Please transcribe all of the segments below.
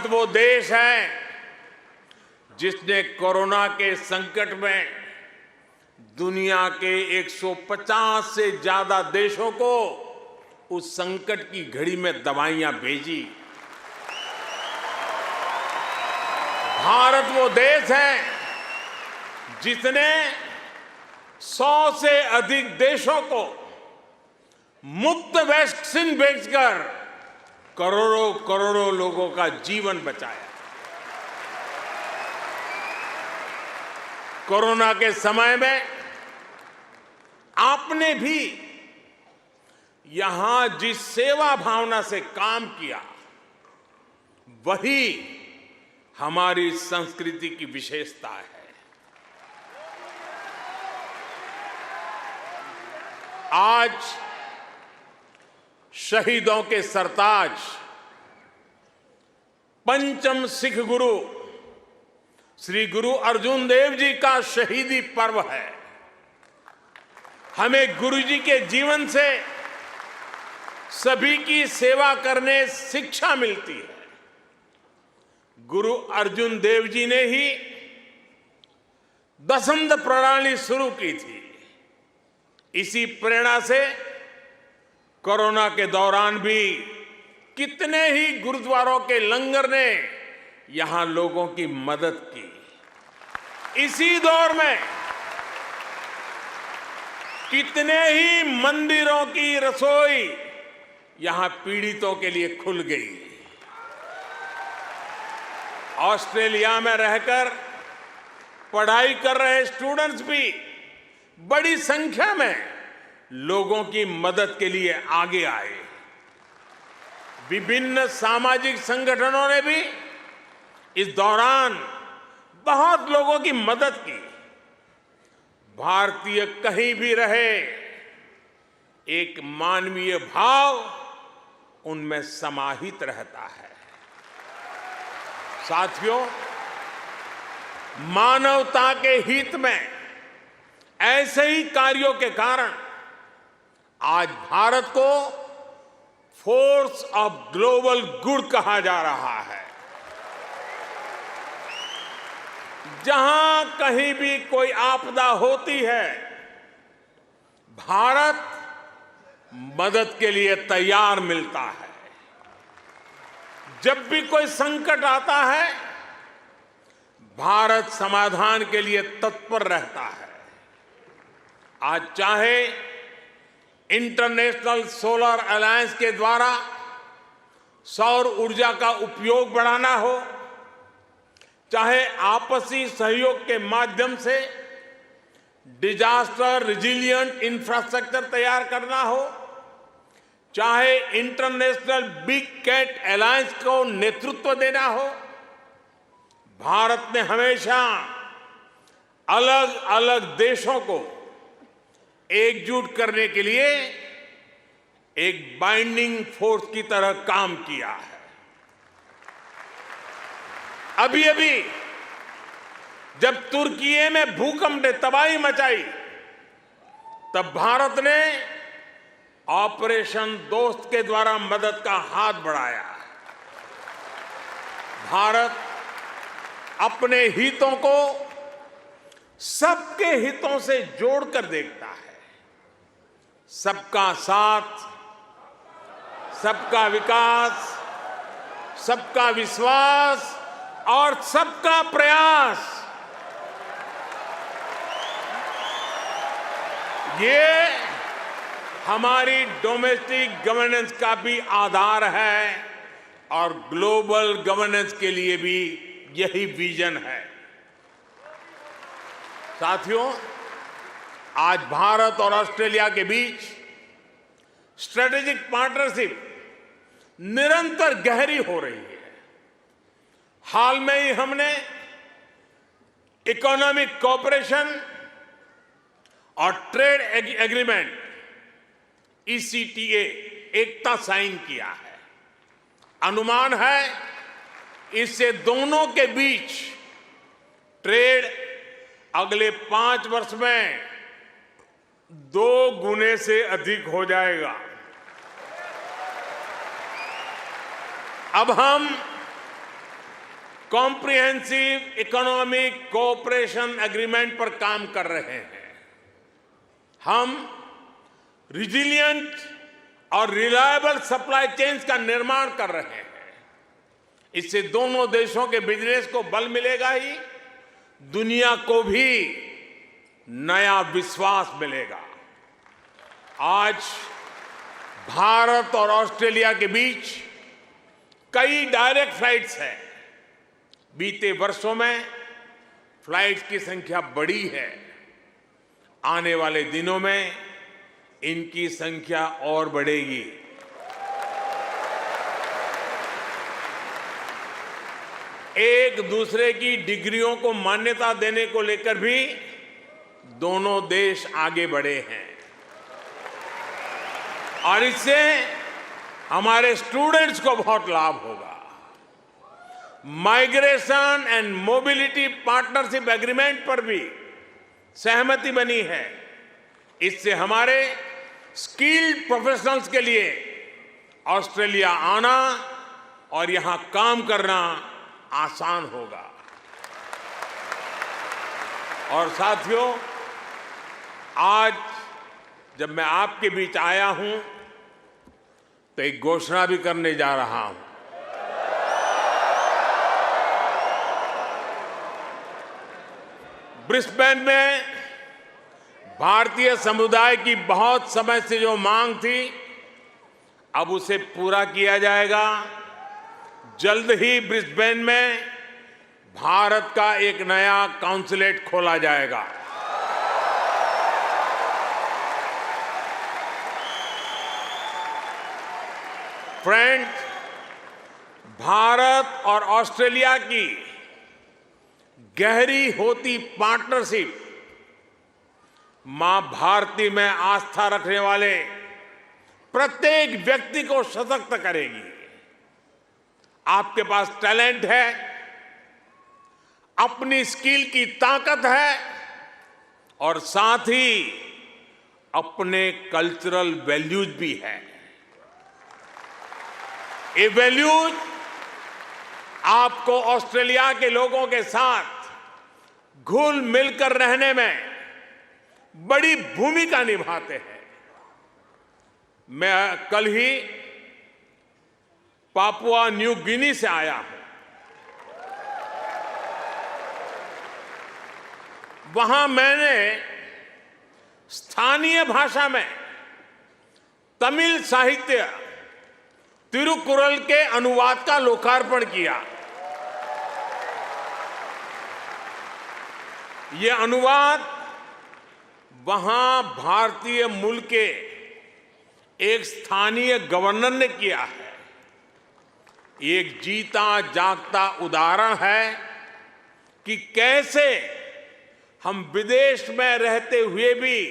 भारत वो देश है जिसने कोरोना के संकट में दुनिया के 150 से ज्यादा देशों को उस संकट की घड़ी में दवाइयां भेजी। भारत वो देश है जिसने 100 से अधिक देशों को मुफ्त वैक्सीन भेजकर करोड़ों करोड़ों लोगों का जीवन बचाया। कोरोना के समय में आपने भी यहां जिस सेवा भावना से काम किया, वही हमारी संस्कृति की विशेषता है। आज शहीदों के सरताज पंचम सिख गुरु श्री गुरु अर्जुन देव जी का शहीदी पर्व है। हमें गुरु जी के जीवन से सभी की सेवा करने शिक्षा मिलती है। गुरु अर्जुन देव जी ने ही दसंध प्रणाली शुरू की थी। इसी प्रेरणा से कोरोना के दौरान भी कितने ही गुरुद्वारों के लंगर ने यहां लोगों की मदद की। इसी दौर में कितने ही मंदिरों की रसोई यहां पीड़ितों के लिए खुल गई। ऑस्ट्रेलिया में रहकर पढ़ाई कर रहे स्टूडेंट्स भी बड़ी संख्या में लोगों की मदद के लिए आगे आए। विभिन्न सामाजिक संगठनों ने भी इस दौरान बहुत लोगों की मदद की। भारतीय कहीं भी रहे, एक मानवीय भाव उनमें समाहित रहता है। साथियों, मानवता के हित में ऐसे ही कार्यों के कारण आज भारत को फोर्स ऑफ ग्लोबल गुड कहा जा रहा है। जहां कहीं भी कोई आपदा होती है, भारत मदद के लिए तैयार मिलता है। जब भी कोई संकट आता है, भारत समाधान के लिए तत्पर रहता है। आज चाहे इंटरनेशनल सोलर अलायंस के द्वारा सौर ऊर्जा का उपयोग बढ़ाना हो, चाहे आपसी सहयोग के माध्यम से डिजास्टर रिजिलिएंट इंफ्रास्ट्रक्चर तैयार करना हो, चाहे इंटरनेशनल बिग कैट अलायंस को नेतृत्व देना हो, भारत ने हमेशा अलग अलग देशों को एकजुट करने के लिए एक बाइंडिंग फोर्स की तरह काम किया है। अभी अभी जब तुर्की में भूकंप ने तबाही मचाई, तब भारत ने ऑपरेशन दोस्त के द्वारा मदद का हाथ बढ़ाया। भारत अपने हितों को सबके हितों से जोड़कर देखता है। सबका साथ, सबका विकास, सबका विश्वास और सबका प्रयास, ये हमारी डोमेस्टिक गवर्नेंस का भी आधार है और ग्लोबल गवर्नेंस के लिए भी यही विजन है। साथियों, आज भारत और ऑस्ट्रेलिया के बीच स्ट्रेटेजिक पार्टनरशिप निरंतर गहरी हो रही है। हाल में ही हमने इकोनॉमिक कोऑपरेशन और ट्रेड एग्रीमेंट ECTA एकता साइन किया है। अनुमान है इससे दोनों के बीच ट्रेड अगले 5 वर्ष में 2 गुने से अधिक हो जाएगा। अब हम कॉम्प्रिहेंसिव इकोनॉमिक कोऑपरेशन एग्रीमेंट पर काम कर रहे हैं। हम रिजिलिएंट और रिलायबल सप्लाई चेन्स का निर्माण कर रहे हैं। इससे दोनों देशों के बिजनेस को बल मिलेगा ही, दुनिया को भी नया विश्वास मिलेगा। आज भारत और ऑस्ट्रेलिया के बीच कई डायरेक्ट फ्लाइट्स हैं। बीते वर्षों में फ्लाइट्स की संख्या बढ़ी है। आने वाले दिनों में इनकी संख्या और बढ़ेगी। एक दूसरे की डिग्रियों को मान्यता देने को लेकर भी दोनों देश आगे बढ़े हैं और इससे हमारे स्टूडेंट्स को बहुत लाभ होगा। Migration and mobility partnership agreement पर भी सहमति बनी है। इससे हमारे स्किल्ड प्रोफेशनल्स के लिए ऑस्ट्रेलिया आना और यहां काम करना आसान होगा। और साथियों, आज जब मैं आपके बीच आया हूं तो एक घोषणा भी करने जा रहा हूं। ब्रिस्बेन में भारतीय समुदाय की बहुत समय से जो मांग थी, अब उसे पूरा किया जाएगा। जल्द ही ब्रिस्बेन में भारत का एक नया काउंसलेट खोला जाएगा। फ्रेंड्स, भारत और ऑस्ट्रेलिया की गहरी होती पार्टनरशिप मां भारती में आस्था रखने वाले प्रत्येक व्यक्ति को सशक्त करेगी। आपके पास टैलेंट है, अपनी स्किल की ताकत है और साथ ही अपने कल्चरल वैल्यूज भी है। ये वैल्यूज आपको ऑस्ट्रेलिया के लोगों के साथ घुल मिलकर रहने में बड़ी भूमिका निभाते हैं। मैं कल ही पापुआ न्यू गिनी से आया हूं। वहां मैंने स्थानीय भाषा में तमिल साहित्य तिरुकुरल के अनुवाद का लोकार्पण किया। ये अनुवाद वहां भारतीय मूल के एक स्थानीय गवर्नर ने किया है। एक जीता जागता उदाहरण है कि कैसे हम विदेश में रहते हुए भी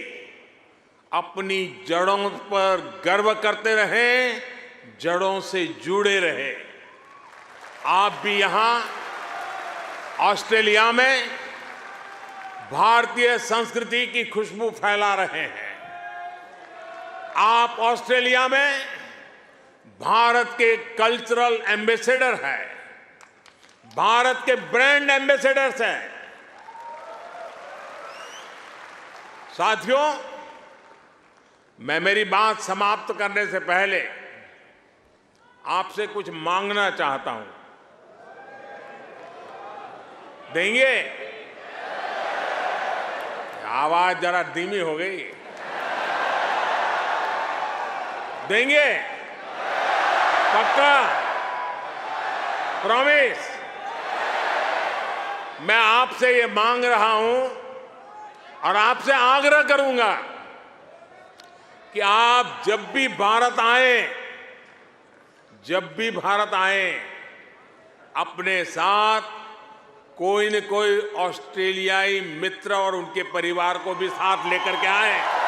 अपनी जड़ों पर गर्व करते रहें, जड़ों से जुड़े रहे। आप भी यहां ऑस्ट्रेलिया में भारतीय संस्कृति की खुशबू फैला रहे हैं। आप ऑस्ट्रेलिया में भारत के कल्चरल एम्बेसडर हैं, भारत के ब्रांड एम्बेसडर्स हैं। साथियों, मैं मेरी बात समाप्त करने से पहले आपसे कुछ मांगना चाहता हूं। देंगे? आवाज जरा धीमी हो गई। देंगे? पक्का? प्रॉमिस? मैं आपसे ये मांग रहा हूं और आपसे आग्रह करूंगा कि आप जब भी भारत आए, अपने साथ कोई न कोई ऑस्ट्रेलियाई मित्र और उनके परिवार को भी साथ लेकर के आए।